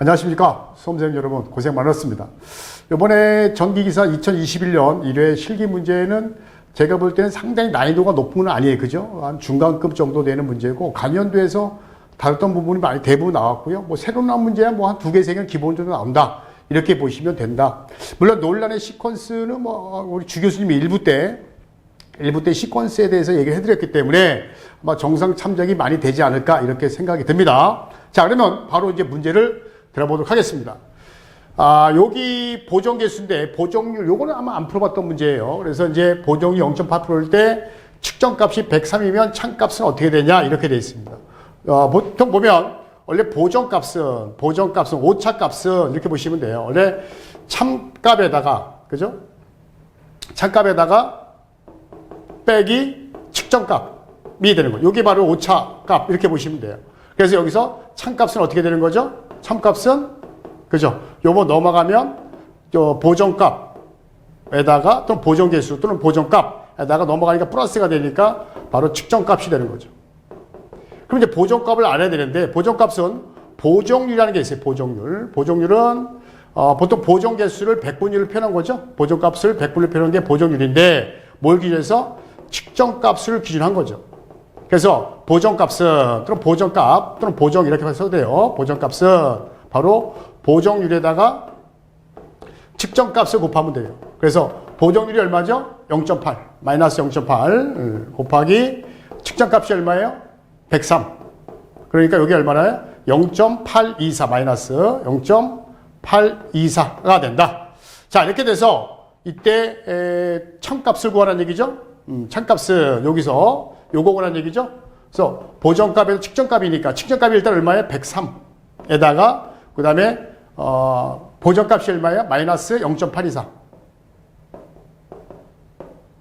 안녕하십니까. 수험생 여러분, 고생 많았습니다. 이번에 전기기사 2021년 1회 실기 문제는 제가 볼 때는 상당히 난이도가 높은 건 아니에요. 그죠? 한 중간급 정도 되는 문제고, 간연도에서 다뤘던 부분이 많이 대부분 나왔고요. 뭐 새로 나온 문제야 뭐 한 2개, 3개는 기본적으로 나온다. 이렇게 보시면 된다. 물론 논란의 시퀀스는 뭐 우리 주 교수님이 일부 때 시퀀스에 대해서 얘기를 해드렸기 때문에 아마 정상 참작이 많이 되지 않을까 이렇게 생각이 듭니다. 자, 그러면 바로 이제 문제를 들어보도록 하겠습니다. 여기 보정계수인데 보정률, 요거는 아마 안 풀어봤던 문제예요. 그래서 이제 보정이 0.8%일 때 측정값이 103이면 참값은 어떻게 되냐 이렇게 되어 있습니다. 보통 보면 원래 보정값은 오차값은 이렇게 보시면 돼요. 원래 참값에다가, 그죠? 참값에다가 빼기 측정값이 되는 거예요. 이게 바로 오차값 이렇게 보시면 돼요. 그래서 여기서 참값은 어떻게 되는 거죠? 참값은, 그죠? 요거 넘어가면 보정값에다가 또는 보정계수 또는 보정값에다가 넘어가니까 플러스가 되니까 바로 측정값이 되는 거죠. 그럼 이제 보정값을 알아야 되는데, 보정값은 보정률이라는 게 있어요. 보정률. 보정률은 보통 보정계수를 100분율로 표현한 거죠. 보정값을 100분율로 표현한 게 보정률인데, 뭘 기준해서? 측정값을 기준한 거죠. 그래서 보정값은 또는 보정값 또는 보정 이렇게 써도 돼요. 보정값은 바로 보정률에다가 측정값을 곱하면 돼요. 그래서 보정률이 얼마죠? 0.8 마이너스 0.8 곱하기 측정값이 얼마예요? 103. 그러니까 여기 얼마나요? 0.824 마이너스 0.824가 된다. 자, 이렇게 돼서 이때 참값을 구하라는 얘기죠. 참값은 여기서 요거 구하라는 얘기죠. 그래서 보정값에서 측정값이니까 측정값이 일단 얼마예요? 103에다가 그 다음에 보정값이 얼마예요? 마이너스 0.824.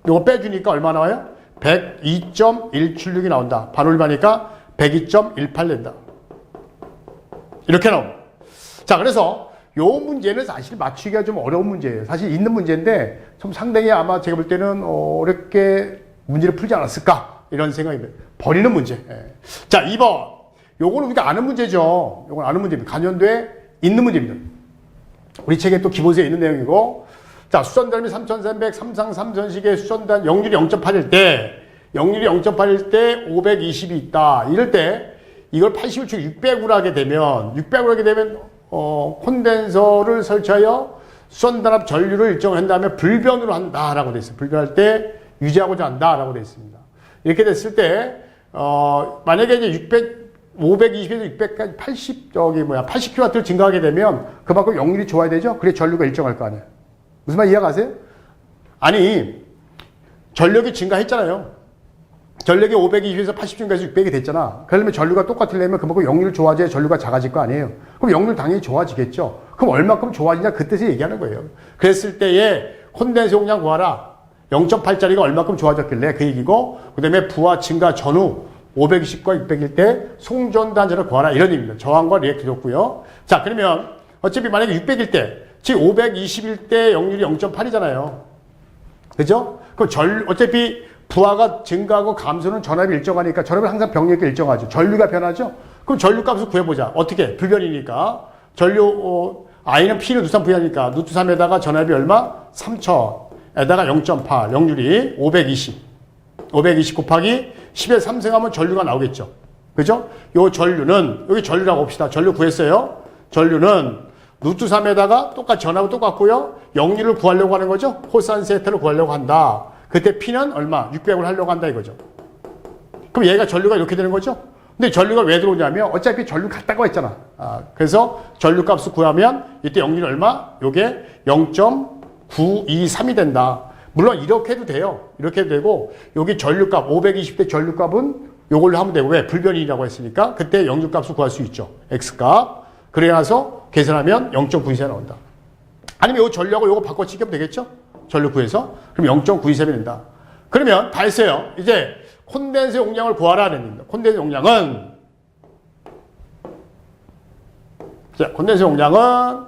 요거 빼주니까 얼마 나와요? 102.176이 나온다. 반올바니까 102.18 된다. 이렇게 나옵니다. 자, 그래서 요 문제는 사실 맞추기가 좀 어려운 문제예요. 사실 있는 문제인데 좀 상당히 아마 제가 볼 때는 어렵게 문제를 풀지 않았을까 이런 생각이 듭니다. 버리는 문제. 예. 자, 2번. 요거는 우리가 아는 문제죠. 요건 아는 문제입니다. 간연도에 있는 문제입니다. 우리 책에 또 기본서에 있는 내용이고, 자, 수선단위 3300 삼상 3선식의 수선단 영률이 0.8일 때 520이 있다. 이럴 때 이걸 80을 주 600으로 하게 되면 콘덴서를 설치하여 수선단합 전류를 일정한 다음에 불변으로 한다라고 되어 있어요. 불변할 때 유지하고자 한다라고 되어 있습니다. 이렇게 됐을 때 만약에 이제 520에서 600까지 80kW를 증가하게 되면 그만큼 역률이 좋아야 되죠. 그래 전류가 일정할 거 아니에요. 무슨 말 이해가세요? 아니, 전력이 증가했잖아요. 전력이 520에서 80 증가해서 600이 됐잖아. 그러면 전류가 똑같으려면 그만큼 역률이 좋아져야 전류가 작아질 거 아니에요. 그럼 역률 당연히 좋아지겠죠. 그럼 얼마큼 좋아지냐 그 뜻을 얘기하는 거예요. 그랬을 때에 콘덴서 용량 구하라. 0.8짜리가 얼마큼 좋아졌길래 그 얘기고, 그 다음에 부하 증가 전후 520과 600일 때 송전단자를 구하라 이런 의미입니다. 저항과 리액트 줬고요. 자, 그러면 어차피 만약에 600일 때, 즉 520일 때 역률이 0.8이잖아요. 그죠? 그럼 어차피 부하가 증가하고 감소는 전압이 일정하니까 전압은 항상 병력이 일정하죠. 전류가 변하죠? 그럼 전류 값을 구해보자. 어떻게? 불변이니까. 전류, I는 P는 누산 V하니까 누투3에다가 전압이 얼마? 3000에다가 0.8, 역률이 520 곱하기 10에 3승하면 전류가 나오겠죠. 그죠? 요 전류는, 여기 전류라고 봅시다. 전류 구했어요. 전류는 누투3에다가 똑같이 전압은 똑같고요. 역률을 구하려고 하는 거죠. 코산 세타를 구하려고 한다. 그때 P는 얼마? 600을 하려고 한다 이거죠. 그럼 얘가 전류가 이렇게 되는 거죠. 근데 전류가 왜 들어오냐면 어차피 전류 같다고 했잖아. 그래서 전류 값을 구하면 이때 역률이 얼마? 요게 0.923이 된다. 물론 이렇게 해도 돼요. 이렇게 해도 되고, 여기 전류값 520대 전류값은 요걸로 하면 되고, 왜? 불변이라고 했으니까 그때 역률값을 구할 수 있죠. X값. 그래 나서 계산하면 0.923이 나온다. 아니면 요 전류하고 요거 바꿔치기하면 되겠죠? 전류 구해서. 그럼 0.923이 된다. 그러면 다 했어요. 이제 콘덴서 용량을 구하라는 얘기입니다. 콘덴서 용량은, 자, 콘덴서 용량은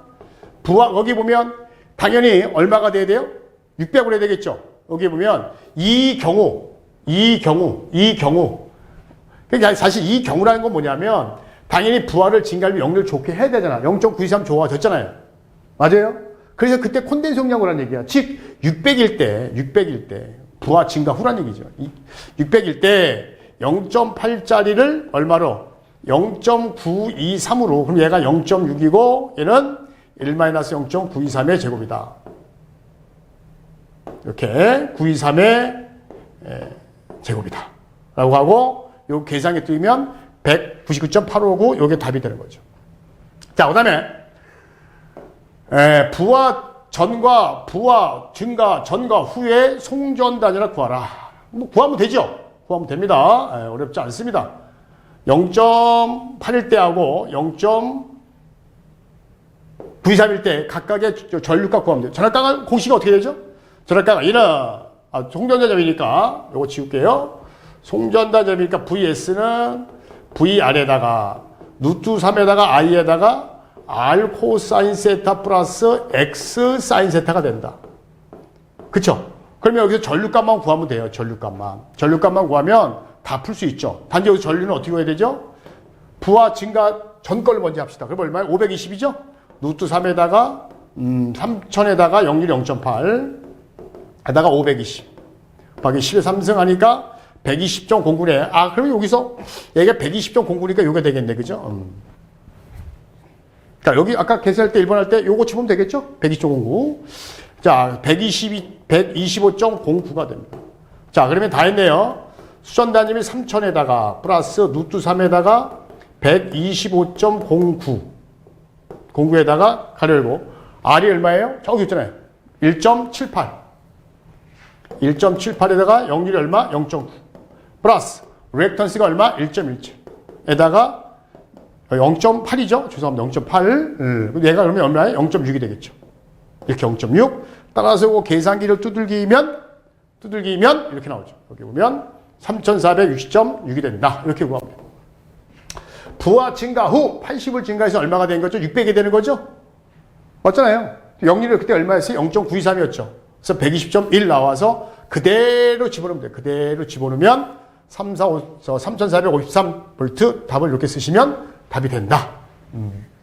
거기 보면 당연히 얼마가 돼야 돼요? 600으로 해야 되겠죠. 여기 보면 이 경우. 그러니까 사실 이 경우라는 건 뭐냐면 당연히 부하를 증가하면 역률 좋게 해야 되잖아. 0.923 좋아졌잖아요. 맞아요? 그래서 그때 콘덴스 용량이라는 얘기야. 즉 600일 때 부하 증가 후란 얘기죠. 600일 때 0.8짜리를 얼마로? 0.923으로. 그럼 얘가 0.6이고 얘는 1-0.923의 제곱이다. 이렇게 923의 제곱이다. 라고 하고 요 계산기 뜨면 199.859 요게 답이 되는 거죠. 자, 그 다음에 부하 전과 부하 증가 전과 후에 송전단위를 구하라. 뭐 구하면 되죠. 구하면 됩니다. 어렵지 않습니다. 0.8일 때하고 0.923일 때 각각의 전류값 구하면 돼요. 전압값은 공식이 어떻게 되죠? 전압값은 이는 송전단점이니까 요거 지울게요. 송전단점이니까 VS는 VR에다가 루트 3에다가 I에다가 R 코사인 세타 플러스 X 사인 세타가 된다. 그쵸? 그러면 여기서 전류값만 구하면 돼요. 전류값만 구하면 다 풀 수 있죠. 단지 여기서 전류는 어떻게 해야 되죠? 부하 증가 전 걸로 먼저 합시다. 그럼 얼마예요? 520이죠? 루트 3에다가 3000에다가 역률 0.8 에다가 520 곱하기 10의 3승 하니까 120.09네. 그러면 여기서 얘가 120.09니까 요게 되겠네. 그죠? 자, 여기 아까 계산할 때 1번 할 때 요거 치면 되겠죠? 120.09. 자, 125.09가 됩니다. 자, 그러면 다 했네요. 수전단임이 3000에다가 플러스 루트 3에다가 125.09. 09에다가 가로 열고 R이 얼마예요? 저기 있잖아요. 1.78. 1.78에다가 역률이 얼마? 0.9. 플러스 리액턴스가 얼마? 1.17에다가 0.8이죠? 죄송합니다. 0.8. 얘가 그러면 얼마예요? 0.6이 되겠죠. 이렇게 0.6. 따라서 이거 계산기를 두들기면 이렇게 나오죠. 여기 보면 3460.6이 된다. 이렇게 구합니다. 부하 증가 후 80을 증가해서 얼마가 된 거죠? 600이 되는 거죠? 맞잖아요. 역률이 그때 얼마였어요? 0.923이었죠. 그래서 120.1 나와서 그대로 집어넣으면 돼요. 그대로 집어넣으면 3453V 답을 이렇게 쓰시면 답이 된다.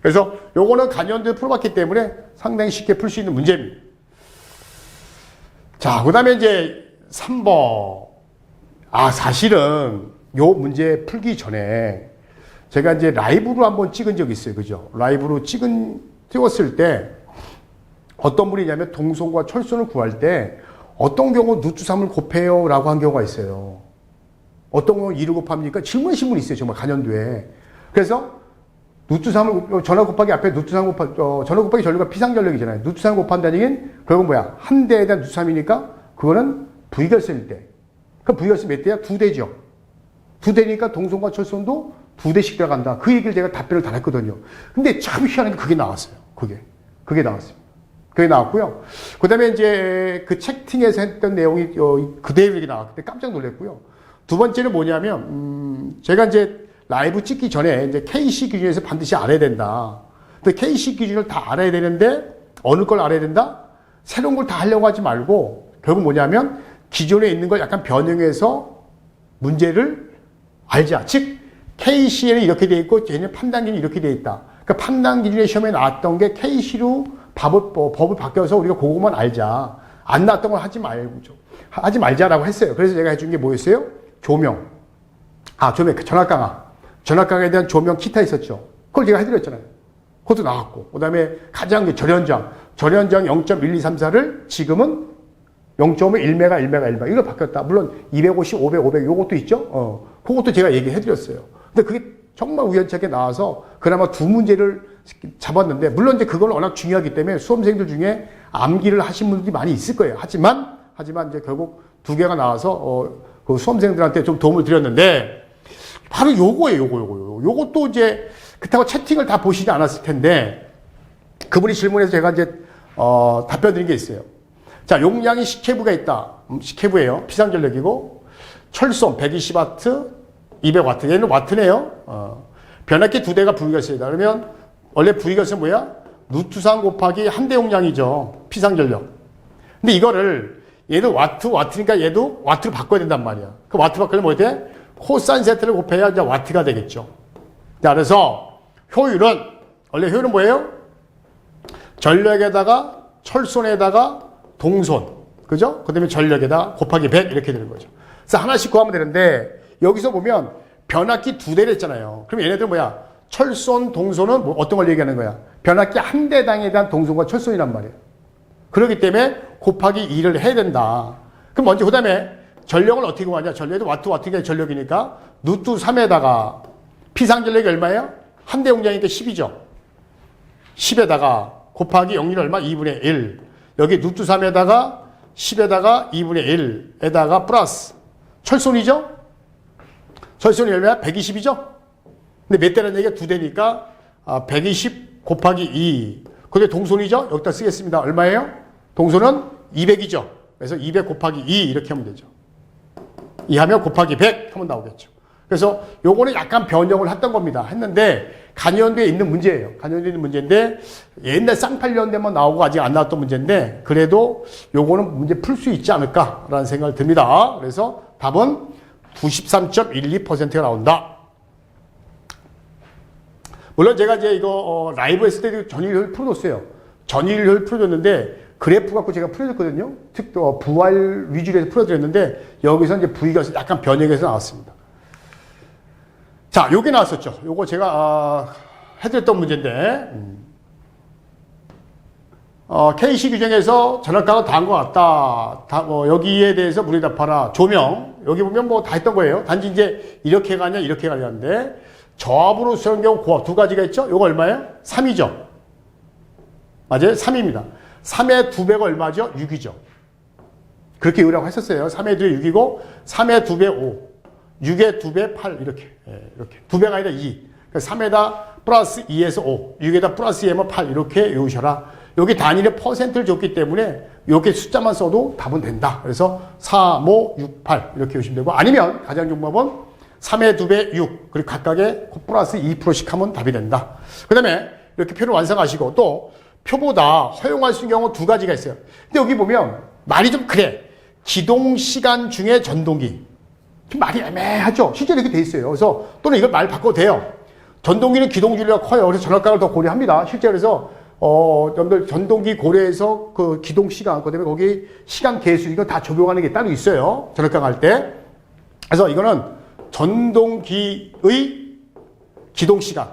그래서 요거는 간연도에 풀어봤기 때문에 상당히 쉽게 풀 수 있는 문제입니다. 자, 그 다음에 이제 3번. 사실은 요 문제 풀기 전에 제가 이제 라이브로 한번 찍은 적이 있어요. 그죠? 라이브로 찍었을 때 어떤 분이냐면 동선과 철선을 구할 때 어떤 경우 루트 3을 곱해요 라고 한 경우가 있어요. 어떤 경우 2를 곱합니까? 질문하신 분이 있어요. 정말 간연도에. 그래서 루트 3을 전화 곱하기 앞에 루트 3 곱하기 전화 곱하기 전류가 피상전력이잖아요. 루트 3 곱한다는 얘기는 결국 뭐야? 한 대에 대한 루트 3이니까 그거는 V결선일 때. 그럼 V결선 몇 대야? 2대죠. 2대니까 동선과 철선도 2대씩 들어간다. 그 얘기를 제가 답변을 다 했거든요. 근데 참 희한하게 그게 나왔어요. 그게 나왔습니다. 그게 나왔고요. 그 다음에 이제 그 채팅에서 했던 내용이 그대로 이렇게 나왔기 때문에 깜짝 놀랐고요. 두 번째는 뭐냐면, 제가 이제 라이브 찍기 전에 이제 KC 기준에서 반드시 알아야 된다. 근데 KC 기준을 다 알아야 되는데, 어느 걸 알아야 된다? 새로운 걸 다 하려고 하지 말고, 결국 뭐냐면, 기존에 있는 걸 약간 변형해서 문제를 알자. 즉, KC에는 이렇게 돼 있고, 얘는 판단 기준이 이렇게 돼 있다. 그러니까 판단 기준의 시험에 나왔던 게 KC로 법을 바뀌어서 우리가 그거만 알자. 안 나왔던 걸 하지 말자라고 했어요. 그래서 제가 해준 게 뭐였어요? 조명. 전압 강화. 전압 강화에 대한 조명 기타 있었죠. 그걸 제가 해드렸잖아요. 그것도 나왔고. 그 다음에 가장 절연장 0.1234를 지금은 0.1메가 이거 바뀌었다. 물론 250, 500 요것도 있죠. 그것도 제가 얘기해드렸어요. 근데 그게 정말 우연찮게 나와서 그나마 두 문제를 잡았는데, 물론 이제 그걸 워낙 중요하기 때문에 수험생들 중에 암기를 하신 분들이 많이 있을 거예요. 하지만 이제 결국 두 개가 나와서 그 수험생들한테 좀 도움을 드렸는데, 바로 요거예요. 요것도 이제 그렇다고 채팅을 다 보시지 않았을 텐데, 그분이 질문해서 제가 이제 답변 드린 게 있어요. 자, 용량이 10케브가 있다. 10케브예요. 피상전력이고, 철선 120W, 200W. 얘는 와트네요. 변압기 두 대가 V결선이다. 그러면 원래 V결선 뭐야? 루트 3 곱하기 한 대 용량이죠. 피상전력. 근데 이거를 얘도 와트니까 얘도 와트로 바꿔야 된단 말이야. 그 와트 바꾸려면 뭐 돼? 코사인 세타를 곱해야 이제 와트가 되겠죠. 자, 그래서 효율은, 원래 효율은 뭐예요? 전력에다가 철손에다가 동손. 그죠? 그 다음에 전력에다 곱하기 100 이렇게 되는 거죠. 그래서 하나씩 구하면 되는데 여기서 보면 변압기 2대를 했잖아요. 그럼 얘네들 뭐야? 철손, 동손은 뭐 어떤 걸 얘기하는 거야? 변압기 한 대당에 대한 동손과 철손이란 말이에요. 그렇기 때문에 곱하기 2를 해야 된다. 그럼 먼저 그 다음에 전력을 어떻게 구하냐? 전력도 와트가 전력이니까 루트 3에다가 피상전력이 얼마예요? 한 대 용량이니까 10이죠. 10에다가 곱하기 영률 얼마? 2분의 1. 여기 루트 3에다가 10에다가 2분의 1에다가 플러스 철손이죠? 철손이 얼마야? 120이죠? 근데 몇 대라는 얘기가 2대니까 120 곱하기 2. 근데 동손이죠? 여기다 쓰겠습니다. 얼마예요? 동손은 200이죠. 그래서 200 곱하기 2 이렇게 하면 되죠. 2 하면 곱하기 100 하면 나오겠죠. 그래서 요거는 약간 변형을 했던 겁니다. 했는데 간이연도에 있는 문제예요. 간이연도에 있는 문제인데 옛날 쌍팔년대만 나오고 아직 안 나왔던 문제인데 그래도 요거는 문제 풀 수 있지 않을까라는 생각이 듭니다. 그래서 답은 93.12%가 나온다. 물론 제가 이제 이거 라이브 했을 때도 전일효율 풀어줬어요. 전일효율 풀어줬는데 그래프 갖고 제가 풀어줬거든요. 부활 위주로 해서 풀어드렸는데 여기서 이제 V가 약간 변형해서 나왔습니다. 자, 요게 나왔었죠. 요거 제가 해드렸던 문제인데 KC 규정에서 전압값은 다한 것 같다. 여기에 대해서 문의 답하라. 조명 여기 보면 뭐 다 했던 거예요. 단지 이제 이렇게 가냐 이렇게 가냐인데 저압으로 수행 경우 고압 두 가지가 있죠. 요거 얼마예요? 3이죠. 맞아요? 3입니다. 3의 2배가 얼마죠? 6이죠. 그렇게 의뢰하고 했었어요. 3의 2배 6이고 3의 2배 5. 6의 2배 8 이렇게. 이렇게. 2배가 아니라 2. 그러니까 3에다 플러스 2에서 5. 6에다 플러스 2에면 8 이렇게 외우셔라. 여기 단위의 퍼센트를 줬기 때문에 이렇게 숫자만 써도 답은 된다. 그래서 4, 5, 6, 8 이렇게 외우시면 되고 아니면 가장 좋은 방법은 3의 2배 6 그리고 각각의 플러스 2%씩 하면 답이 된다. 그 다음에 이렇게 표를 완성하시고 또 표보다 허용할 수 있는 경우 두 가지가 있어요. 근데 여기 보면 말이 좀 그래. 기동시간 중에 전동기. 좀 말이 애매하죠? 실제로 이렇게 돼 있어요. 그래서 또는 이걸 말 바꿔도 돼요. 전동기는 기동주의가 커요. 그래서 전압각을 더 고려합니다. 실제 그래서 여러분들 전동기 고려해서 그 기동시간, 그 다음에 거기 시간 개수 이거 다 적용하는 게 따로 있어요. 전압각 할 때. 그래서 이거는 전동기의 기동시간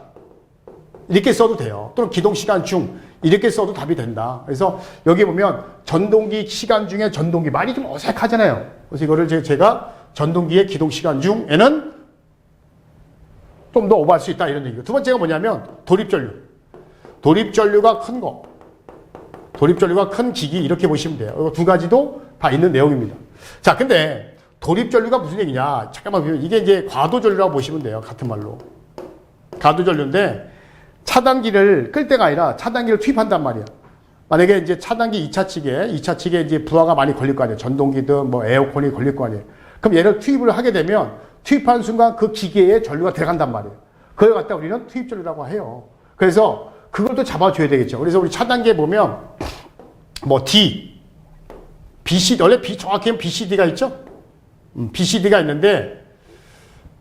이렇게 써도 돼요. 또는 기동시간 중 이렇게 써도 답이 된다. 그래서 여기 보면 전동기 시간 중에 전동기 말이 좀 어색하잖아요. 그래서 이거를 제가 전동기의 기동시간 중에는 좀 더 오버할 수 있다 이런 얘기고 두 번째가 뭐냐면 도립전류. 도립전류가 큰 거. 도립전류가 큰 기기 이렇게 보시면 돼요. 이거 두 가지도 다 있는 내용입니다. 자, 근데 도립전류가 무슨 얘기냐. 잠깐만 보면 이게 이제 과도전류라고 보시면 돼요. 같은 말로. 과도전류인데 차단기를 끌 때가 아니라 차단기를 투입한단 말이야. 만약에 이제 차단기 2차 측에 이제 부하가 많이 걸릴 거 아니에요. 전동기든 뭐 에어컨이 걸릴 거 아니에요. 그럼 얘를 투입을 하게 되면 투입하는 순간 그 기계에 전류가 들어간단 말이에요. 그걸 갖다 우리는 투입전류라고 해요. 그래서 그걸 또 잡아줘야 되겠죠. 그래서 우리 차단기에 보면 뭐 D, BC, 원래 정확히는 BCD가 있죠? BCD가 있는데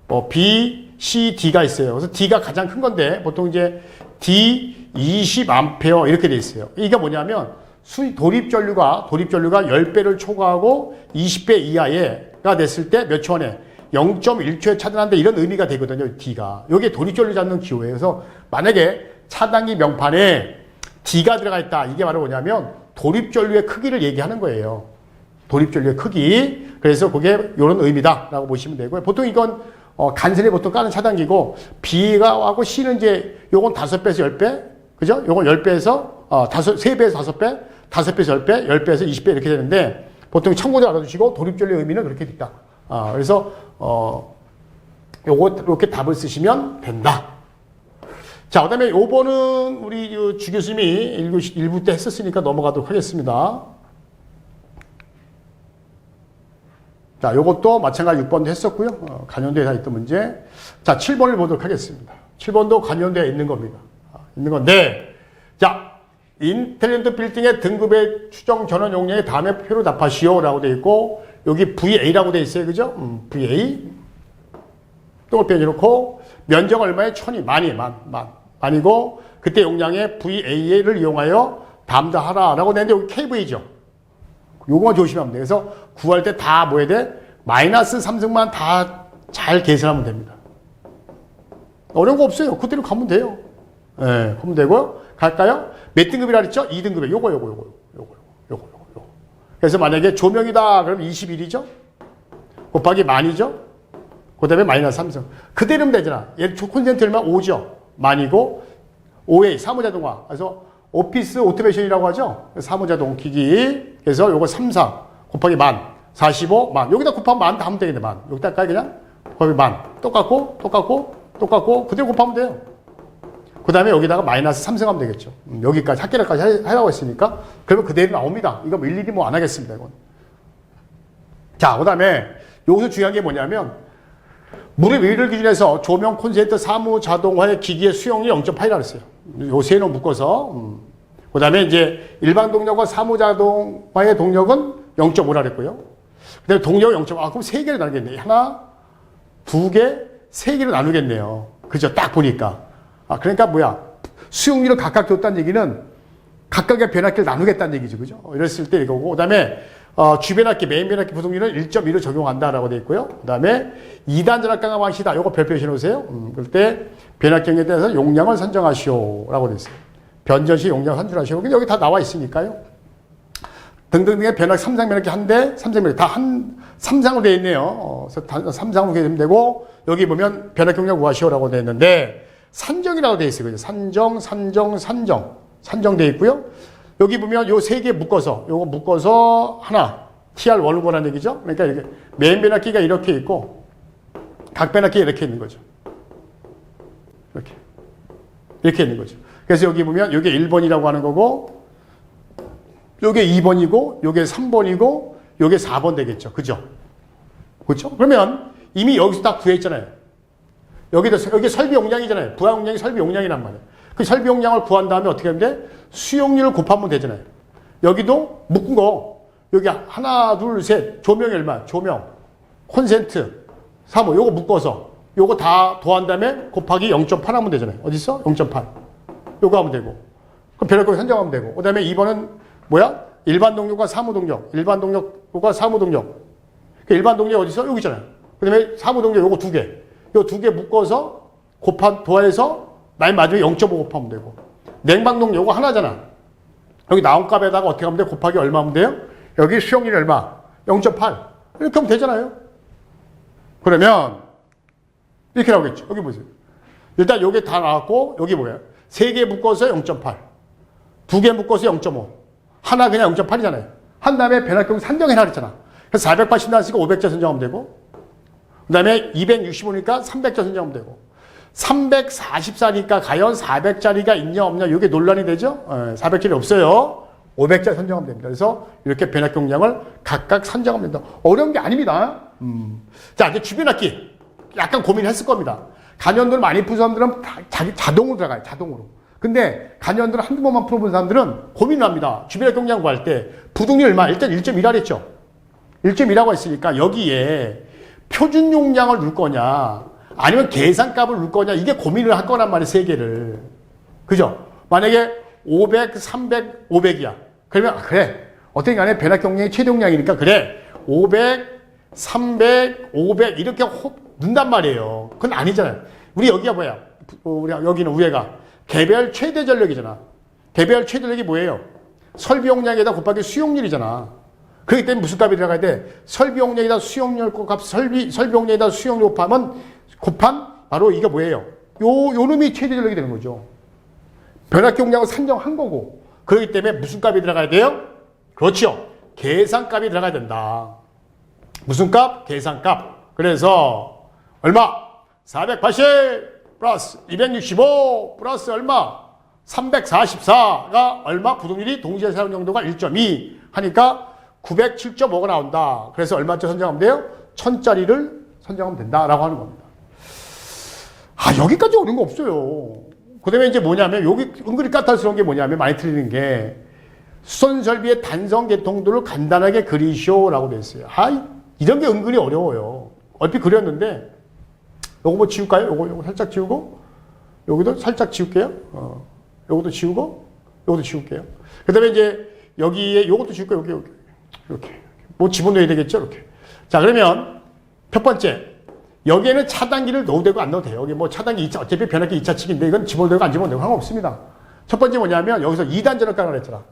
뭐 B, C, D가 있어요. 그래서 D가 가장 큰 건데 보통 이제 D 20A 이렇게 돼 있어요. 이게 뭐냐면 도립전류가 10배를 초과하고 20배 이하가 됐을 때 몇 초 안에 0.1초에 차단한다 이런 의미가 되거든요. D가. 이게 도립전류 잡는 기호예요. 그래서 만약에 차단기 명판에 D가 들어가 있다. 이게 바로 뭐냐면 도립전류의 크기를 얘기하는 거예요. 도립전류의 크기. 그래서 그게 이런 의미다라고 보시면 되고요. 보통 이건 간선에 보통 까는 차단기고 B가 하고 C는 이제 요건 5배에서 10배. 그죠? 요건 10배에서 3배에서 5배, 5배에서 10배, 10배에서 20배 이렇게 되는데 보통 참고로 알아두시고 도립전류의 의미는 그렇게 있다. 그래서 요거 이렇게 답을 쓰시면 된다. 자, 그 다음에 요번은 우리 주 교수님이 1부 때 했었으니까 넘어가도록 하겠습니다. 자, 요것도 마찬가지 6번도 했었고요. 간연도에 다 있던 문제. 자, 7번을 보도록 하겠습니다. 7번도 간연도에 있는 겁니다. 있는 건데, 자, 인텔리전트 빌딩의 등급의 추정 전원 용량의 다음에 표로 답하시오 라고 되어 있고, 여기 VA라고 되어 있어요. 그죠? VA. 똥을 빼놓고, 면적 얼마에 1000이 만이고 그때 용량의 VA를 이용하여 담당하라라고 되는데 여기 KV죠. 요거만 조심하면 돼요. 그래서 구할 때 다 뭐 해야 돼? 마이너스 3승만 다 잘 계산하면 됩니다. 어려운 거 없어요. 그대로 가면 돼요. 예, 가면 되고요. 갈까요? 몇 등급이라 그랬죠? 2등급에 요거. 그래서 만약에 조명이다 그러면 21이죠? 곱하기 만이죠? 그 다음에 마이너스 3승. 그대로면 되잖아. 얘 콘센트 얼마? 5죠? 만이고 5A 사무자동화. 그래서 오피스 오토메이션이라고 하죠? 사무자동 기기. 그래서 요거 3상 곱하기 만 45, 만. 여기다 곱하면 만 다 하면 되겠네, 만. 여기다 깔 그냥 곱하기 만. 똑같고 그대로 곱하면 돼요. 그 다음에 여기다가 마이너스 3승 하면 되겠죠. 여기까지 학계량까지 하라고 했으니까 그러면 그대로 나옵니다. 이거 뭐 일일이 뭐 안 하겠습니다, 이건. 자, 그 다음에 여기서 중요한 게 뭐냐면 무릎 위를 기준해서 조명 콘센트 사무 자동화의 기기의 수용률 0.8이라고 했어요. 요 세 놈 묶어서. 그 다음에 이제 일반 동력과 사무 자동화의 동력은 0.5라 그랬고요. 그 다음에 동력은 0.5. 그럼 세 개를 나누겠네. 하나, 두 개, 세 개로 나누겠네요. 그죠? 딱 보니까. 그러니까 뭐야. 수용률을 각각 줬다는 얘기는 각각의 변압기를 나누겠다는 얘기죠. 그죠? 이랬을 때 이거고. 그 다음에 주변압기, 메인 변압기 부동률은 1.2로 적용한다라고 되어 있고요. 그 다음에 2단 전압 강화 방식이다. 요거 별표 해놓으세요. 그럴 때 변압경에 대해서 용량을 선정하시오라고 되어 있어요. 변전시 용량 선정하시오. 근데 여기 다 나와 있으니까요. 등등등의 변압 3상 변압기 한 대, 3상 변압기 다 한 3상으로 되어 있네요. 그래서 3상으로 되면 되고 여기 보면 변압 용량 구하시오라고 되어 있는데 산정이라고 되어 있어요. 산정 되어 있고요. 여기 보면 요 세 개 묶어서, 요거 묶어서 하나, TR 원루보라는 얘기죠. 그러니까 이렇게 메인 변압기가 이렇게 있고, 각 변압기가 이렇게 있는 거죠. 이렇게 있는 거죠. 그래서 여기 보면 요게 1번이라고 하는 거고, 요게 2번이고, 요게 3번이고, 요게 4번 되겠죠. 그죠? 그렇죠? 그러면 이미 여기서 다 구했잖아요. 여기 설비 용량이잖아요. 부하 용량이 설비 용량이란 말이에요. 그 설비 용량을 구한 다음에 어떻게 하면 돼? 수용률을 곱하면 되잖아요. 여기도 묶은 거. 여기 하나, 둘, 셋. 조명이 얼마? 조명. 콘센트. 사무. 요거 묶어서. 요거 다 더한 다음에 곱하기 0.8 하면 되잖아요. 어딨어? 0.8. 요거 하면 되고. 그럼 변압기 선정하면 되고. 그 다음에 2번은 뭐야? 일반 동력과 사무 동력. 일반 동력과 사무 동력. 그 일반 동력 어딨어? 여기 있잖아요. 그 다음에 사무 동력 요거 두 개. 요 두 개 묶어서 더해서 라인 마지막에 0.5 곱하면 되고. 냉방동 요거 하나잖아. 여기 나온 값에다가 어떻게 하면 돼? 곱하기 얼마 하면 돼요? 여기 수용률이 얼마? 0.8. 이렇게 하면 되잖아요. 그러면 이렇게 나오겠죠. 여기 보세요. 일단 요게 다 나왔고 여기 뭐예요? 세 개 묶어서 0.8. 두 개 묶어서 0.5. 하나 그냥 0.8이잖아요. 한 다음에 변압경 산정해라 그랬잖아. 그래서 480 나왔으니까 500자 선정하면 되고 그 다음에 265니까 300자 선정하면 되고 344니까 과연 400짜리가 있냐 없냐 이게 논란이 되죠. 400짜리 없어요. 500짜리 선정하면 됩니다. 그래서 이렇게 변압 용량을 각각 선정하면 된다. 어려운 게 아닙니다. 자, 이제 주변압기 약간 고민했을 겁니다. 간연도를 많이 푼 사람들은 자동으로 들어가요. 자동으로. 근데 간연도를 한두 번만 풀어본 사람들은 고민을 합니다. 주변압 용량 구할 때 부동률 얼마? 일단 1.1라 했죠. 1.1라고 했으니까 여기에 표준 용량을 넣을 거냐 아니면 계산값을 넣을 거냐 이게 고민을 할 거란 말이에요. 세 개를. 그죠? 만약에 500, 300, 500이야. 그러면 그래. 어떻게 간에 변압 용량이 최대 용량이니까 그래. 500, 300, 500 이렇게 넣는단 말이에요. 그건 아니잖아요. 우리 여기가 뭐야? 우리 여기는 위에가 개별 최대 전력이잖아. 개별 최대 전력이 뭐예요? 설비 용량에다 곱하기 수용률이잖아. 그렇기 때문에 무슨 값이 들어가야 돼? 설비 용량에다 수용률 값, 설비 용량에다 수용률 곱한 바로 이게 뭐예요? 요 놈이 최대 전력이 되는 거죠. 변압기 용량을 산정한 거고. 그렇기 때문에 무슨 값이 들어가야 돼요? 그렇죠. 계산값이 들어가야 된다. 무슨 값? 계산값. 그래서 얼마? 480 플러스 265 플러스 얼마? 344가 얼마? 부동률이 동시에 사용 용도가 1.2 하니까 907.5가 나온다. 그래서 얼마짜리 선정하면 돼요? 1000짜리를 선정하면 된다라고 하는 겁니다. 여기까지 어려운 거 없어요. 그 다음에 이제 뭐냐면, 여기 은근히 까탈스러운 게 뭐냐면, 많이 틀리는 게, 수선 설비의 단성 개통도를 간단하게 그리시오라고 돼 있어요. 이런 게 은근히 어려워요. 얼핏 그렸는데, 요거 뭐 지울까요? 요거 살짝 지우고, 여기도 살짝 지울게요. 요것도 지우고, 요것도 지울게요. 그 다음에 이제 여기에 요것도 지울게요. 여기. 이렇게. 뭐 집어넣어야 되겠죠? 이렇게. 자, 그러면 첫 번째. 여기에는 차단기를 넣어도 되고 안 넣어도 돼요. 여기 뭐 차단기 2차, 어차피 변압기 2차 측인데 이건 집어넣어도 되고 안 집어넣어도 되고 상관없습니다. 첫 번째 뭐냐면 여기서 2단 전압가를 했잖아.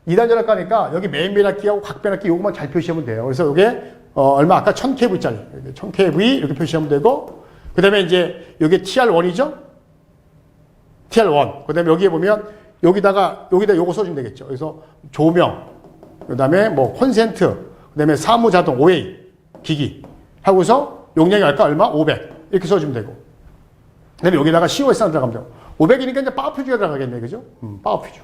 2단 전압가니까 여기 메인 변압기하고 각 변압기 요것만 잘 표시하면 돼요. 그래서 이게 얼마 아까 1000kV짜리 1000kV 이렇게 표시하면 되고 그 다음에 이제 여기 TR1이죠? TR1. 그 다음에 여기에 보면 여기다 요거 써주면 되겠죠. 그래서 조명, 그 다음에 뭐 콘센트, 그 다음에 사무자동 OA 기기 하고서 용량이 아까 얼마? 500 이렇게 써주면 되고 그 다음에 여기다가 COS 하나 들어가면 되고 500이니까 이제 파워퓨즈가 들어가겠네. 그죠? 파워퓨즈.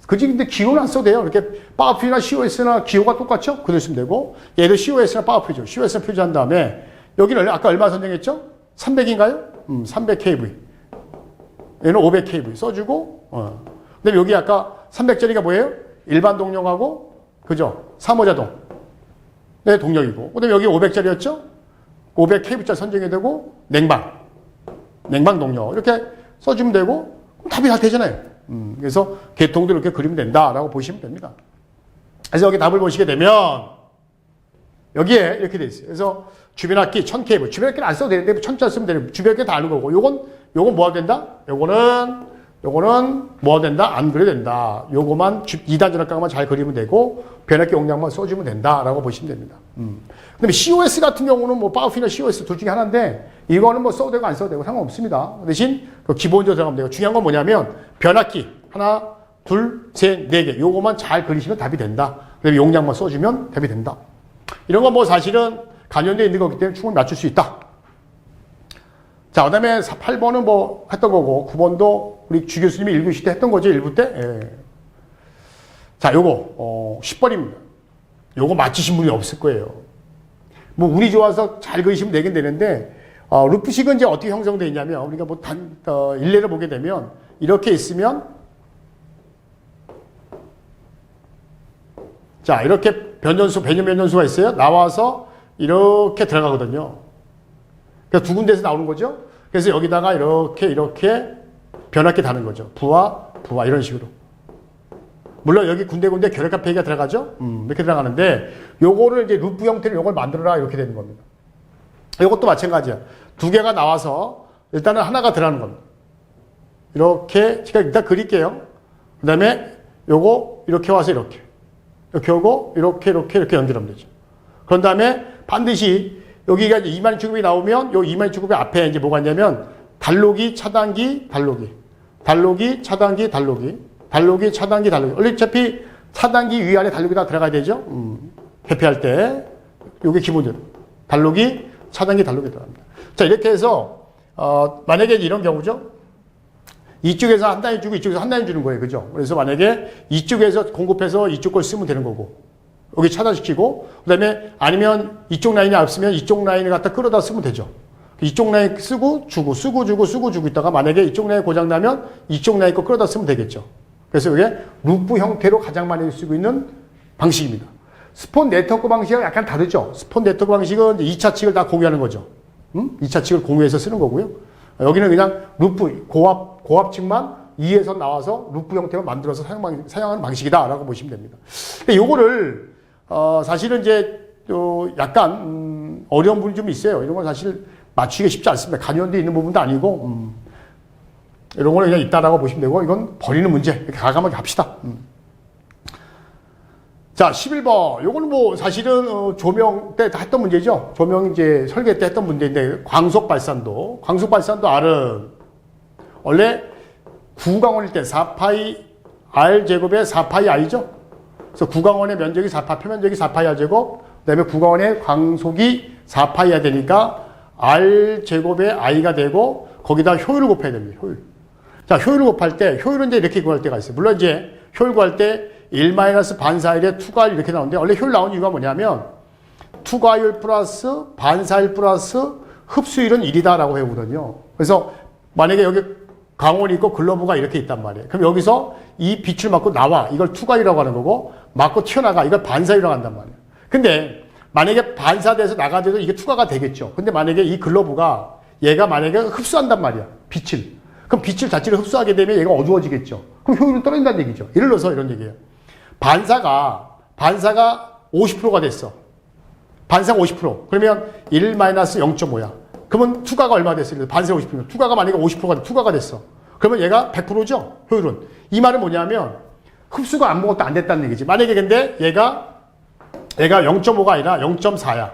그지 근데 기호는 안 써도 돼요. 이렇게 파워퓨즈나 COS나 기호가 똑같죠? 그대로 쓰면 되고 얘도 COS나 파워퓨즈. COS나 표시한 다음에 여기는 아까 얼마 선정했죠? 300인가요? 300kV. 얘는 500kV 써주고 그 다음에 여기 아까 300짜리가 뭐예요? 일반 동력하고 그죠? 3호자동 네, 동력이고 그 다음에 여기 500짜리였죠? 500kV짜리 선정이 되고 냉방 동력 이렇게 써주면 되고 답이 다 되잖아요. 그래서 계통도 이렇게 그리면 된다라고 보시면 됩니다. 그래서 여기 답을 보시게 되면 여기에 이렇게 돼 있어요. 그래서 주변압기 1000kV 주변압기는 안 써도 되는데 1000짜리 쓰면 되는 주변압기 다 아는 거고 요건 뭐가 된다? 요거는 뭐가 된다? 안 그려도 된다. 요거만 2단 전압각만 잘 그리면 되고 변압기 용량만 써주면 된다라고 보시면 됩니다. 그다음에 COS 같은 경우는 뭐 파워피나 COS 둘 중에 하나인데 이거는 뭐 써도 되고 안 써도 되고 상관없습니다. 대신 기본적으로 들어가면 되고 중요한 건 뭐냐면 변압기 하나, 둘, 셋, 네 개 요거만 잘 그리시면 답이 된다. 그다음에 용량만 써주면 답이 된다. 이런 건 뭐 사실은 관련되어 있는 거기 때문에 충분히 맞출 수 있다. 자, 그 다음에 8번은 뭐 했던 거고 9번도 우리 주 교수님이 1교시 때 했던 거죠. 1부 때. 예. 자, 요거 10번입니다. 요거 맞히신 분이 없을 거예요. 뭐 운이 좋아서 잘 그리시면 되긴 되는데 루프식은 이제 어떻게 형성되어 있냐면 우리가 뭐 일례를 보게 되면 이렇게 있으면 자, 이렇게 변연수가 있어요. 나와서 이렇게 들어가거든요. 그러니까 두 군데에서 나오는 거죠. 그래서 여기다가 이렇게 변압기 다는 거죠. 부하 이런 식으로. 물론 여기 군데군데 결합 폐기가 들어가죠. 이렇게 들어가는데 요거를 이제 루프 형태로 요걸 만들어라 이렇게 되는 겁니다. 요것도 마찬가지야. 두 개가 나와서 일단은 하나가 들어가는 겁니다. 이렇게 제가 일단 그릴게요. 그 다음에 요거 이렇게 와서 이렇게 오고 이렇게 연결하면 되죠. 그런 다음에 반드시 여기가 이제 2만인축급이 나오면 요 2만인축급의 앞에 이제 뭐가 있냐면 달로기, 차단기, 달로기, 차단기, 달로기, 차단기. 원래 어차피 차단기 위아래 달로기 다 들어가야 되죠. 회피할 때 요게 기본적으로 달로기, 차단기, 달로기 들어갑니다. 자, 이렇게 해서 만약에 이런 경우죠. 이쪽에서 한 단위 주고 이쪽에서 한 단위 주는 거예요. 그죠? 그래서 만약에 이쪽에서 공급해서 이쪽 걸 쓰면 되는 거고 여기 차단시키고 그 다음에 아니면 이쪽 라인이 없으면 이쪽 라인을 갖다 끌어다 쓰면 되죠. 이쪽 라인 쓰고 주고 있다가 만약에 이쪽 라인 고장나면 이쪽 라인 거 끌어다 쓰면 되겠죠. 그래서 이게 루프 형태로 가장 많이 쓰고 있는 방식입니다. 스폰 네트워크 방식은 약간 다르죠. 스폰 네트워크 방식은 2차 측을 다 공유하는 거죠. 2차 측을 공유해서 쓰는 거고요. 여기는 그냥 루프 고압 측만 2에서 나와서 루프 형태로 만들어서 사용하는 방식이다라고 보시면 됩니다. 근데 요거를 사실은 이제 약간 어려운 부분이 좀 있어요. 이런 건 사실 맞추기가 쉽지 않습니다. 관련돼 있는 부분도 아니고 이런 거는 그냥 있다라고 보시면 되고 이건 버리는 문제 이렇게 가감하게 합시다. 자, 11번. 요거는 뭐 사실은 조명 때 했던 문제죠. 조명 이제 설계 때 했던 문제인데 광속 발산도 R은 원래 구강원일 때 4파이 R 제곱에 4파이 I죠. 그래서 구강원의 면적이 4파, 표면적이 4파이 R 제곱, 그다음에 구강원의 광속이 4파이 R 되니까 R 제곱에 I가 되고 거기다 효율을 곱해야 됩니다. 효율. 자, 효율을 곱할 때 효율은 이제 이렇게 구할 때가 있어요. 물론 이제 효율 구할 때 1-반사율에 투과율 이렇게 나오는데 원래 효율 나온 이유가 뭐냐면 투과율 플러스 반사율 플러스 흡수율은 1이다라고 해오거든요. 그래서 만약에 여기 강원이 있고 글로브가 이렇게 있단 말이에요. 그럼 여기서 이 빛을 맞고 나와. 이걸 투과율이라고 하는 거고 맞고 튀어나가. 이걸 반사율이라고 한단 말이에요. 근데 만약에 반사돼서 나가더라도 이게 투과가 되겠죠. 근데 만약에 이 글로브가 얘가 만약에 흡수한단 말이야. 빛을. 그럼 빛을 자체를 흡수하게 되면 얘가 어두워지겠죠. 그럼 효율은 떨어진다는 얘기죠. 예를 들어서 이런 얘기예요. 반사가 50%가 됐어. 반사가 50%. 그러면 1-0.5야. 그러면 투과가 얼마 됐어요? 반사가 50%면. 투과가 만약에 50%가 투과가 됐어. 그러면 얘가 100%죠? 효율은. 이 말은 뭐냐면 흡수가 아무것도 안 됐다는 얘기지. 만약에 근데 얘가 0.5가 아니라 0.4야.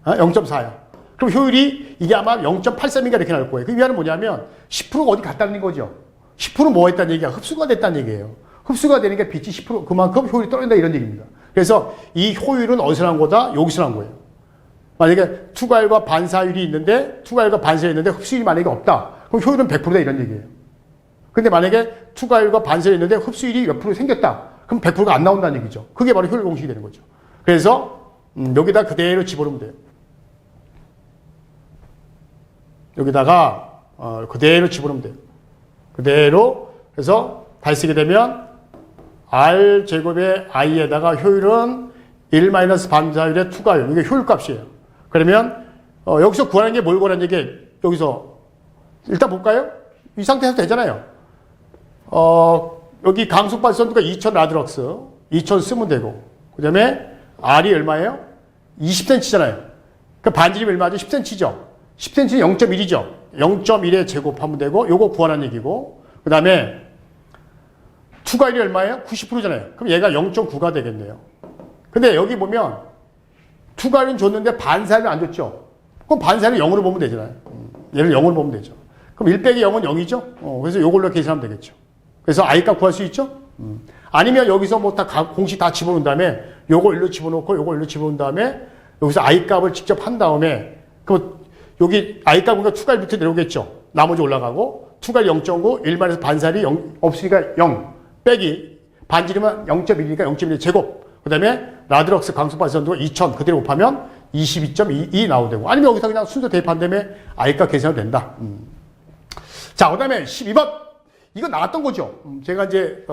0.4야. 그럼 효율이 이게 아마 0.83인가 이렇게 나올 거예요. 그 말은 뭐냐면 10%가 어디 갔다는 거죠. 10%는 뭐 했다는 얘기야? 흡수가 됐다는 얘기예요. 흡수가 되니까 빛이 10% 그만큼 효율이 떨어진다 이런 얘기입니다. 그래서 이 효율은 어디서 난 거다? 여기서 난 거예요. 만약에 투과율과 반사율이 있는데 흡수율이 만약에 없다. 그럼 효율은 100%다 이런 얘기예요. 근데 만약에 투과율과 반사율이 있는데 흡수율이 몇 프로 생겼다. 그럼 100%가 안 나온다는 얘기죠. 그게 바로 효율 공식이 되는 거죠. 그래서 여기다 그대로 집어넣으면 돼요. 여기다가 그대로 집어넣으면 돼요. 그대로 해서 다시 쓰게 되면 R제곱의 I에다가 효율은 1-반사율의 투과율. 이게 효율값이에요. 그러면 여기서 구하는 게 뭘 구하는 얘기예요? 여기서 일단 볼까요? 이 상태에서 되잖아요. 여기 강속발전도가 2000 라드럭스 2000 쓰면 되고 그 다음에 R이 얼마예요? 20cm잖아요. 그 반지름이 얼마죠? 10cm죠. 10cm는 0.1이죠. 0.1에 제곱하면 되고 요거 구하는 얘기고 그 다음에 투과율이 얼마예요? 90%잖아요. 그럼 얘가 0.9가 되겠네요. 근데 여기 보면 투과율은 줬는데 반사율은 안 줬죠. 그럼 반사율을 0으로 보면 되잖아요. 얘를 0으로 보면 되죠. 그럼 1 빼기 0은 0이죠. 그래서 요걸로 계산하면 되겠죠. 그래서 I값 구할 수 있죠. 아니면 여기서 뭐 다 공식 다 집어넣은 다음에 요거 일로 집어넣고 요거 일로 집어넣은 다음에 여기서 I값을 직접 한 다음에 그럼 여기 I값은 투과율 밑에 내려오겠죠. 나머지 올라가고 투과율 0.9 1만에서 반사율이 0 없으니까 0 빼기 반지름은 0.1이니까 0.1 제곱 그 다음에 라드럭스 강속발전도가 2000 그대로 곱하면 22.22 나오되고 아니면 여기서 그냥 순서 대입한 다음에 I값 계산이 된다. 자, 그 다음에 12번 이거 나왔던 거죠. 제가 이제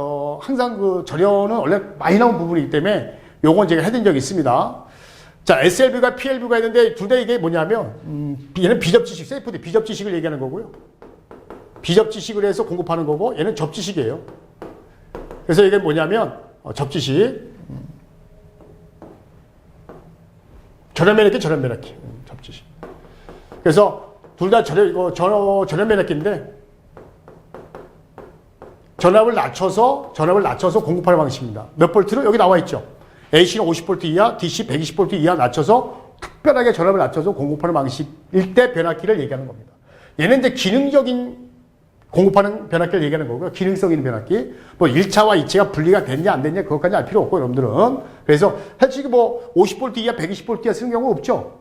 항상 그 절연은 원래 많이 나온 부분이기 때문에 요건 제가 해둔 적이 있습니다. 자, SLB가 PLB가 있는데 둘 다 이게 뭐냐면 얘는 비접지식, 세이프드 비접지식을 얘기하는 거고요. 비접지식을 해서 공급하는 거고 얘는 접지식이에요. 그래서 이게 뭐냐면 접지식 절연면역기 접지식. 그래서 둘 다 절연면역기인데 전압을 낮춰서 공급하는 방식입니다. 몇 볼트로? 여기 나와 있죠. AC는 50V 이하, DC 120V 이하 낮춰서 특별하게 전압을 낮춰서 공급하는 방식일 때 변압기를 얘기하는 겁니다. 얘는 이제 기능적인 공급하는 변압기를 얘기하는 거고요. 기능성인 변압기. 뭐 1차와 2차가 분리가 됐냐 안 됐냐 그것까지 알 필요 없고 여러분들은. 그래서 솔직히 뭐 50V 이하, 120V 이하 쓰는 경우 없죠.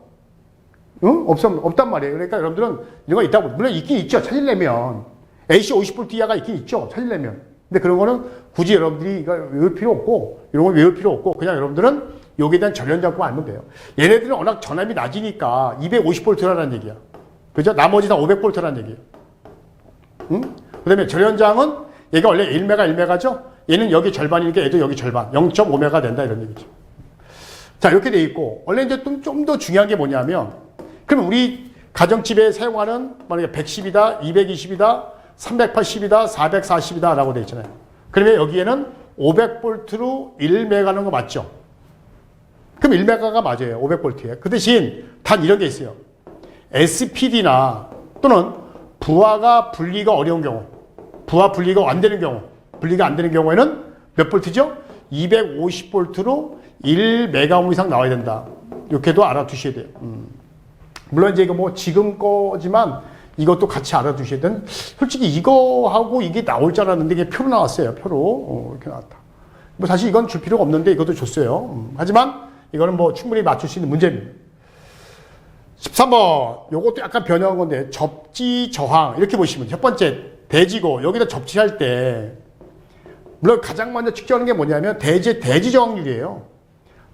응? 없단 말이에요. 그러니까 여러분들은 이런 거 있다고. 물론 있긴 있죠. 찾으려면. AC 50V 이하가 있긴 있죠. 찾으려면. 근데 그런 거는 굳이 여러분들이 이거 외울 필요 없고, 이런 걸 외울 필요 없고, 그냥 여러분들은 여기에 대한 전연장만 알면 돼요. 얘네들은 워낙 전압이 낮으니까 250V라는 얘기야. 그죠? 나머지 다 500V라는 얘기예요. 응? 그 다음에 전연장은 얘가 원래 1메가죠? 얘는 여기 절반이니까 얘도 여기 절반. 0.5메가 된다 이런 얘기죠. 자, 이렇게 돼 있고, 원래 이제 좀 더 중요한 게 뭐냐면, 그럼 우리 가정집에 사용하는 만약에 110이다, 220이다, 380이다, 440이다 라고 되어 있잖아요. 그러면 여기에는 500V로 1메가는 거 맞죠? 그럼 1메가가 맞아요. 500V에. 그 대신 단 이런 게 있어요. SPD나 또는 부하가 분리가 어려운 경우, 부하 분리가 안 되는 경우, 분리가 안 되는 경우에는 몇 볼트죠? 250V로 1메가옴 이상 나와야 된다. 이렇게도 알아두셔야 돼요. 물론 이제 이거 뭐 지금 거지만 이것도 같이 알아두셔야 되는. 솔직히 이거하고 이게 나올 줄 알았는데 이게 표로 나왔어요. 표로. 이렇게 나왔다. 뭐 사실 이건 줄 필요가 없는데 이것도 줬어요. 하지만 이거는 뭐 충분히 맞출 수 있는 문제입니다. 13번. 요것도 약간 변형한 건데 접지 저항 이렇게 보시면 첫 번째 대지고 여기다 접지할 때 물론 가장 먼저 측정하는 게 뭐냐면 대지 저항률이에요.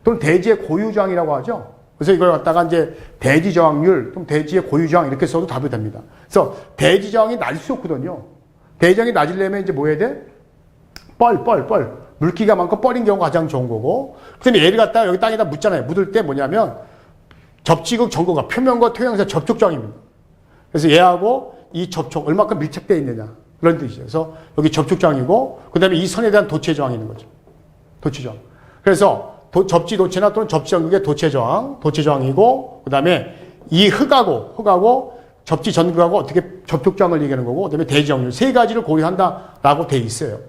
또는 대지의 고유 저항이라고 하죠. 그래서 이걸 갖다가 이제 대지 저항률, 또는 대지의 고유 저항 이렇게 써도 답이 됩니다. 그래서 대지 저항이 낮을 수 없거든요. 대지 저항이 낮으려면 이제 뭐 해야 돼? 뻘. 물기가 많고 뻘인 경우가 가장 좋은 거고. 그 다음에 얘를 갖다가 여기 땅에다 묻잖아요. 묻을 때 뭐냐면 접지극 전고가 표면과 토양사 접촉 저항입니다. 그래서 얘하고 이 접촉, 얼마큼 밀착되어 있느냐. 그런 뜻이죠. 그래서 여기 접촉저항이고, 그 다음에 이 선에 대한 도체저항이 있는 거죠. 도체저항. 그래서 접지도체나 또는 접지전극의 도체저항이고, 그 다음에 이 흙하고 접지전극하고 어떻게 접촉저항을 얘기하는 거고, 그 다음에 대지역률 세 가지를 고려한다라고 돼 있어요.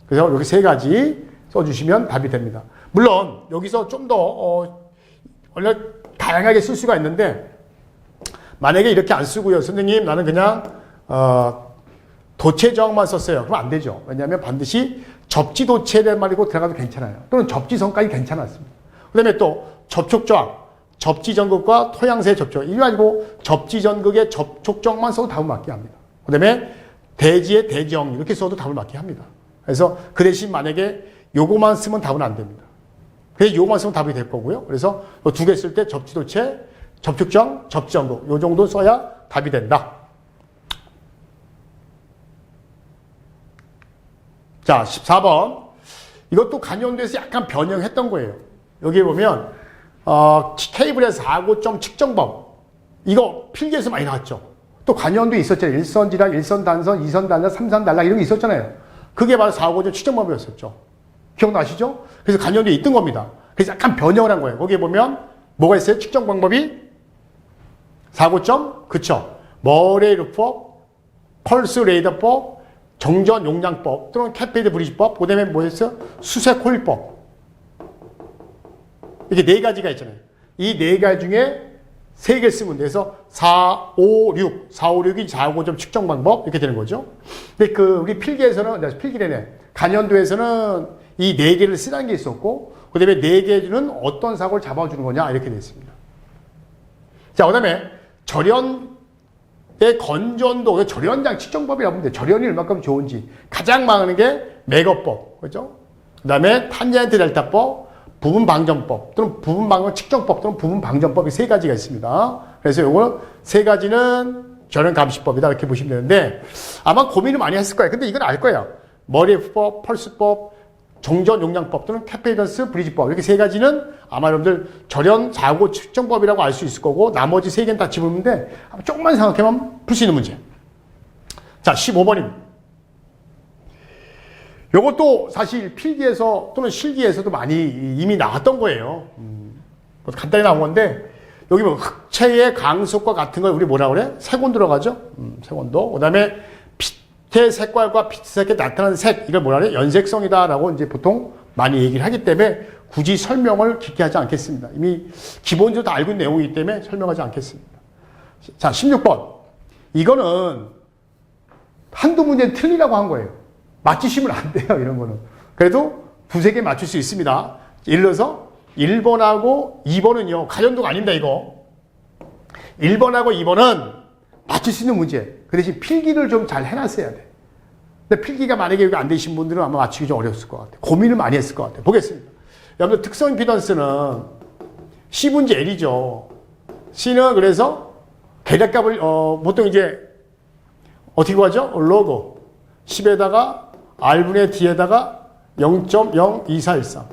그래서 여기 세 가지 써주시면 답이 됩니다. 물론 여기서 좀 더 원래 다양하게 쓸 수가 있는데, 만약에 이렇게 안 쓰고요. 선생님 나는 그냥 도체저항만 썼어요. 그럼 안 되죠. 왜냐하면 반드시 접지도체란 말이고 들어가도 괜찮아요. 또는 접지선까지 괜찮았습니다. 그 다음에 또 접촉저항, 접지전극과 토양새 접촉. 이게 아니고 접지전극의 접촉저항만 써도 답을 맞게 합니다. 그 다음에 대지의 대지역 이렇게 써도 답을 맞게 합니다. 그래서 그 대신 만약에 요거만 쓰면 답은 안 됩니다. 그래서 요거만 쓰면 답이 될 거고요. 그래서 두 개 쓸 때 접지도체, 접촉저항, 접지전극 요 정도 써야 답이 된다. 자, 14번. 이것도 간연도에서 약간 변형했던 거예요. 여기 보면 케이블의 사고점 측정법. 이거 필기에서 많이 나왔죠. 또 간연도에 있었잖아요. 일선지락, 일선단선, 이선단선, 삼선단락 이런 게 있었잖아요. 그게 바로 사고점 측정법이었었죠. 기억나시죠? 그래서 간연도에 있던 겁니다. 그래서 약간 변형을 한 거예요. 거기에 보면 뭐가 있어요? 측정 방법이 사고점, 그쵸? 머레이르법, 펄스 레이더법, 정전 용량법 또는 캐피드 브리지법, 그 다음에 뭐였어요? 수색 코일법. 이렇게 네 가지가 있잖아요. 이 네 가지 중에 세 개 쓰면 돼서 4, 5, 6. 4, 5, 6이 사고점 측정 방법 이렇게 되는 거죠. 근데 우리 필기에서는, 필기래네. 간연도에서는 이 네 개를 쓰라는 게 있었고, 그 다음에 네 개는 어떤 사고를 잡아주는 거냐 이렇게 되어 있습니다. 자, 그 다음에 절연의 건전도, 절연장 측정법이라고 하면 돼요. 절연이 얼마큼 좋은지. 가장 많은 게 매거법, 그죠? 그 다음에 탄젠트 델타법, 부분 방전법, 또는 부분 방전 측정법, 또는 부분 방전법이 세 가지가 있습니다. 그래서 요거 세 가지는 절연 감시법이다 이렇게 보시면 되는데, 아마 고민을 많이 했을 거예요. 근데 이건 알 거예요. 머리법, 펄스법, 정전 용량법 또는 캐페이던스 브리지법 이렇게 세 가지는 아마 여러분들 절연 사고 측정법이라고 알 수 있을 거고, 나머지 세 개는 다 집어넣는데 조금만 생각해보면 풀 수 있는 문제. 자, 15번입니다. 요것도 사실 필기에서 또는 실기에서도 많이 이미 나왔던 거예요. 간단히 나온 건데, 여기 뭐 흑체의 강속과 같은 걸 우리 뭐라 그래? 색온도라고 하죠. 색온도. 그 다음에 빛의 색깔과 빛의 색에 나타나는 색, 이걸 뭐라 그래? 연색성이다라고 이제 보통 많이 얘기를 하기 때문에 굳이 설명을 깊게 하지 않겠습니다. 이미 기본적으로 다 알고 있는 내용이기 때문에 설명하지 않겠습니다. 자, 16번. 이거는 한두 문제 틀리라고 한 거예요. 맞추시면 안 돼요, 이런 거는. 그래도 두세 개 맞출 수 있습니다. 예를 들어서 1번하고 2번은요, 가전도가 아닙니다, 이거. 1번하고 2번은 맞출 수 있는 문제. 그 대신 필기를 좀 잘 해놨어야 돼. 근데 필기가 만약에 여기 안 되신 분들은 아마 맞추기 좀 어려웠을 것 같아요. 고민을 많이 했을 것 같아요. 보겠습니다. 여러분들 특성 임피던스는 C 분지 L이죠. C는 그래서 계략값을, 보통 이제 어떻게 구하죠? 로그 10에다가 R분의 D에다가 0.02413.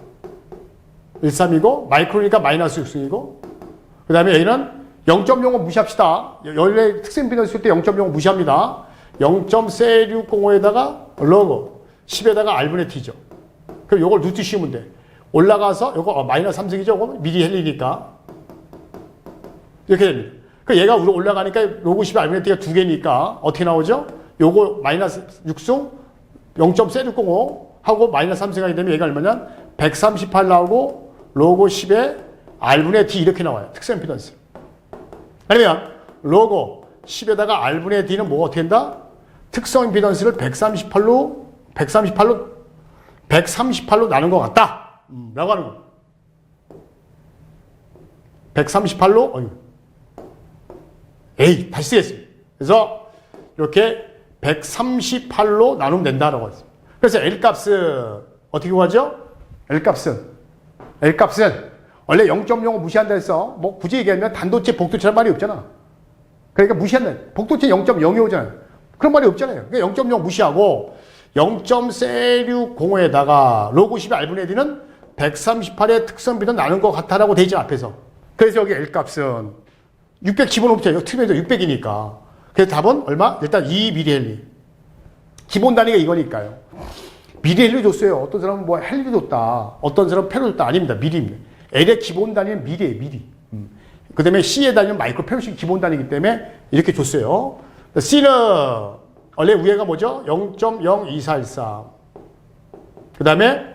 13이고, 마이크로니까 마이너스 6승이고, 그 다음에 A는 0.05 무시합시다. 원래 특성 임피던스 쓸 때 0.05 무시합니다. 0.4605에다가 로그 10에다가 R분의 D죠. 그럼 요걸 루트 씌우면 돼. 올라가서 요거 마이너스 3승이죠. 요거 미리 헬리니까. 이렇게 됩니다. 그 얘가 올라가니까 로그 10에 R분의 D가 두 개니까 어떻게 나오죠? 요거 마이너스 6승 0.4605 하고 마이너스 3승 하게 되면 얘가 얼마냐? 138 나오고 로그 10에 R분의 D 이렇게 나와요. 특성 임피던스. 아니면 로그 10에다가 R분의 D는 뭐가 어떻게 된다? 특성 임피던스를 138로 나눈 것 같다. 라고 하는 거. 138로, 다시 쓰겠습니다. 그래서 이렇게 138로 나누면 된다라고 했습니다. 그래서 L값은 어떻게 구하죠? L값은 원래 0.05 무시한다 해서 뭐 굳이 얘기하면 단도체, 복도체란 말이 없잖아. 그러니까 무시한다. 복도체 0.025잖아요. 그런 말이 없잖아요. 그러니까 0.0 무시하고 0.460에다가 로그 10의 R분의 D는 138의 특성비는 나눈 것 같다라고 돼 있잖아, 앞에서. 그래서 여기 L값은 600 집어넣으면 틀면서 600이니까. 그래서 답은 얼마? 일단 2mH. 기본 단위가 이거니까요. mH를 줬어요. 어떤 사람은 뭐 헬를 줬다. 어떤 사람은 페로 줬다. 아닙니다. mH입니다. L의 기본 단위는 mH예요. mH. 그 다음에 C의 단위는 마이크로페로씩 기본 단위이기 때문에 이렇게 줬어요. C는 원래 위에가 뭐죠? 0.02413. 그 다음에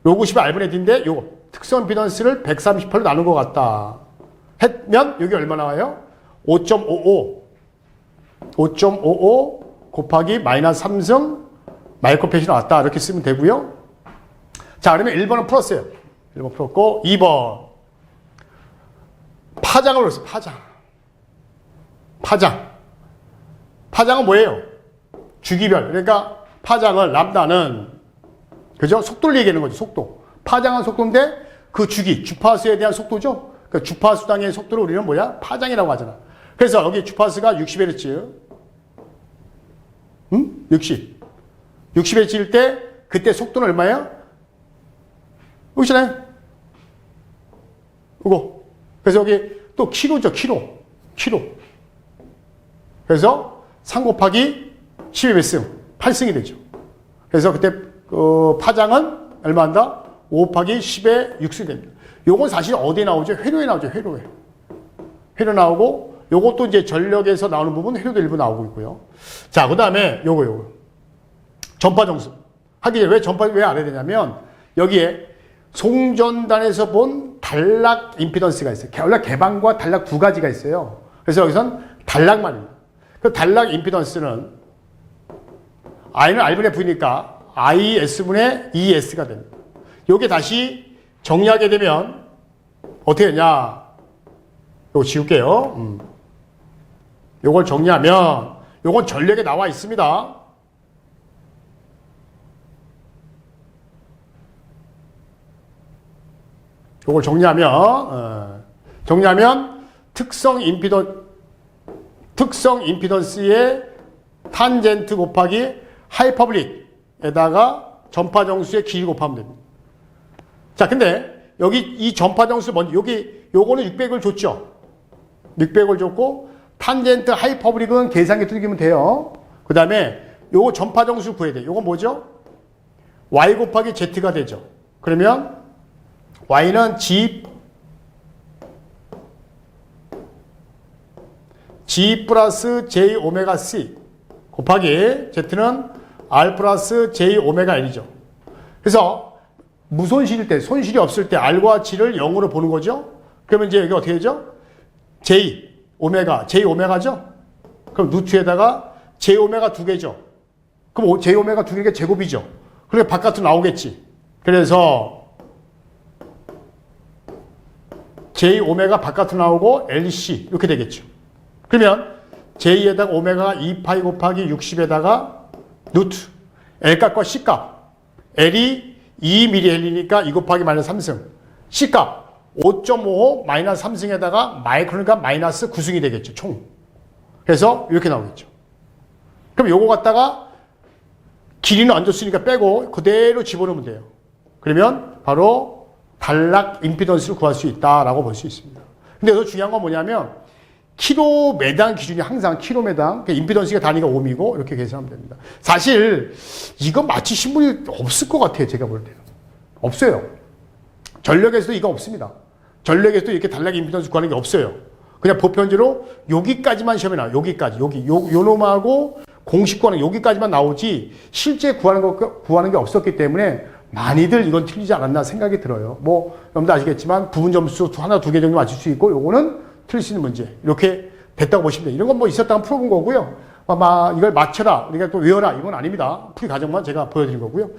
로그 10의 R분의 D인데 요 특성 임피던스를 138로 나눈 것 같다. 했면 여기 얼마 나와요? 5.55 곱하기 마이너스 3승 마이크로팻이 나왔다. 이렇게 쓰면 되고요. 자, 그러면 1번은 풀었어요. 1번 풀었고 2번 파장을 풀었어요. 파장은 뭐예요? 주기별. 그러니까 파장을 람다는 그죠? 속도를 얘기하는 거죠. 속도. 파장은 속도인데 그 주파수에 대한 속도죠. 그 주파수당의 속도를 우리는 뭐야? 파장이라고 하잖아. 그래서 여기 주파수가 60Hz. 60. 60Hz일 때 그때 속도는 얼마예요? 여기잖아요. 이거. 그래서 여기 또 킬로죠. 킬로. 그래서 3 곱하기 12 몇 승? 8승이 되죠. 그래서 그때 파장은 얼마 한다? 5 곱하기 10의 6승이 됩니다. 요건 사실 어디에 나오죠? 회로에 나오죠. 회로 나오고 요것도 이제 전력에서 나오는 부분 회로도 일부 나오고 있고요. 자, 그 다음에 요거. 전파 정수. 하기 전에 왜 알아야 되냐면 여기에 송전단에서 본 단락 임피던스가 있어요. 원래 개방과 단락 두 가지가 있어요. 그래서 여기선 단락만입니다. 그 단락 임피던스는 I는 R분의 V니까 IS분의 ES가 됩니다. 요게 다시 정리하게 되면 어떻게 되냐? 요거 지울게요. 요걸 정리하면 요건 전력에 나와 있습니다. 요걸 정리하면 특성 임피던스의 탄젠트 곱하기 하이퍼블릭에다가 전파 정수의 길이 곱하면 됩니다. 자, 근데 여기 이 전파 정수 먼저 요거는 600을 줬죠. 600을 줬고 탄젠트 하이퍼블릭은 계산기 두들기면 돼요. 그 다음에 요거 전파 정수 구해야 돼요. 요거 뭐죠? y 곱하기 z가 되죠. 그러면 y는 g 플러스 j 오메가 c 곱하기 z는 r 플러스 j 오메가 l이죠. 그래서 무손실일 때, 손실이 없을 때 r과 g를 0으로 보는 거죠. 그러면 이제 여기 어떻게 되죠? j 오메가죠? 그럼 루트에다가 j 오메가 2개죠. 그럼 j 오메가 2개가 제곱이죠. 그러니까 바깥으로 나오겠지. 그래서 j 오메가 바깥으로 나오고 LC 이렇게 되겠죠. 그러면 j에다가 오메가 2파이 곱하기 60에다가 루트 L값과 C값. L이 2mH니까 2 곱하기 마이너스 3승. C값 5.55 마이너스 3승에다가 마이크로니까 마이너스 9승이 되겠죠. 총. 그래서 이렇게 나오겠죠. 그럼 요거 갖다가 길이는 안 줬으니까 빼고 그대로 집어넣으면 돼요. 그러면 바로 단락 임피던스를 구할 수 있다라고 볼 수 있습니다. 근데 더 중요한 건 뭐냐면 킬로매당 기준이 항상 킬로매당 임피던스가 단위가 ohm이고 이렇게 계산하면 됩니다. 사실 이거 맞히신 분이 없을 것 같아요. 제가 볼 때는. 없어요. 전력에서도 이거 없습니다. 전력에서도 이렇게 단락 임피던스 구하는 게 없어요. 그냥 보편적으로 여기까지만 시험에 나와요. 여기까지. 요 놈하고 공식 구하는 여기까지만 나오지 실제 구하는 게 없었기 때문에 많이들 이건 틀리지 않았나 생각이 들어요. 뭐 여러분도 아시겠지만 부분 점수 하나 두 개 정도 맞출 수 있고 요거는 틀릴 수 있는 문제. 이렇게 됐다고 보시면 돼요. 이런 건 뭐 있었다면 풀어본 거고요. 아마 이걸 맞춰라. 그러니까 또 외워라. 이건 아닙니다. 풀이 과정만 제가 보여드린 거고요.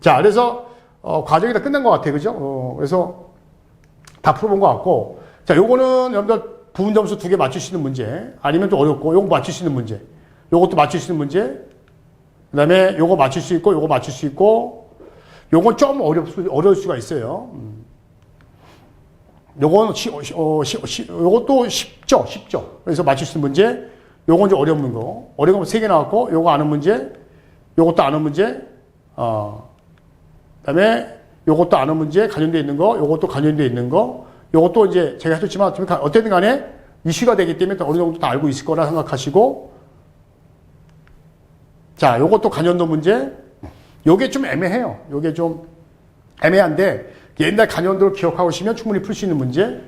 자, 그래서 과정이 다 끝난 것 같아요. 그죠? 그래서 다 풀어본 것 같고. 자, 요거는 여러분들 부분 점수 2개 맞출 수 있는 문제. 아니면 좀 어렵고, 요거 맞출 수 있는 문제. 요것도 맞출 수 있는 문제. 그 다음에 요거 맞출 수 있고, 요거 맞출 수 있고, 요건 좀 어려울 수가 있어요. 요건, 요것도 쉽죠. 그래서 맞출 수 있는 문제. 요건 좀 어려운 거. 어려운 거 3개 나왔고, 요거 아는 문제. 요것도 아는 문제. 그 다음에 요것도 아는 문제. 관련되어 있는 거. 요것도 관련되어 있는 거. 요것도 이제 제가 해줬지만 어쨌든 간에 이슈가 되기 때문에 어느 정도 다 알고 있을 거라 생각하시고, 자, 요것도 간연도 문제. 요게 좀 애매해요. 요게 좀 애매한데, 옛날 간연도를 기억하고 오시면 충분히 풀 수 있는 문제.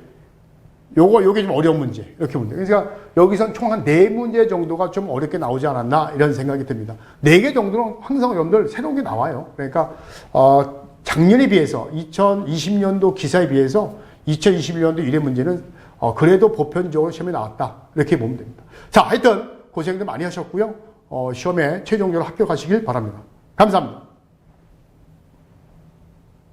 요게 좀 어려운 문제. 이렇게 보면 돼요. 그러니까 여기선 총 한 4문제 정도가 좀 어렵게 나오지 않았나, 이런 생각이 듭니다. 4개 정도는 항상 여러분들 새로운 게 나와요. 그러니까, 작년에 비해서, 2020년도 기사에 비해서 2021년도 1회 문제는 그래도 보편적으로 시험에 나왔다. 이렇게 보면 됩니다. 자, 하여튼 고생들 많이 하셨고요. 시험에 최종적으로 합격하시길 바랍니다. 감사합니다.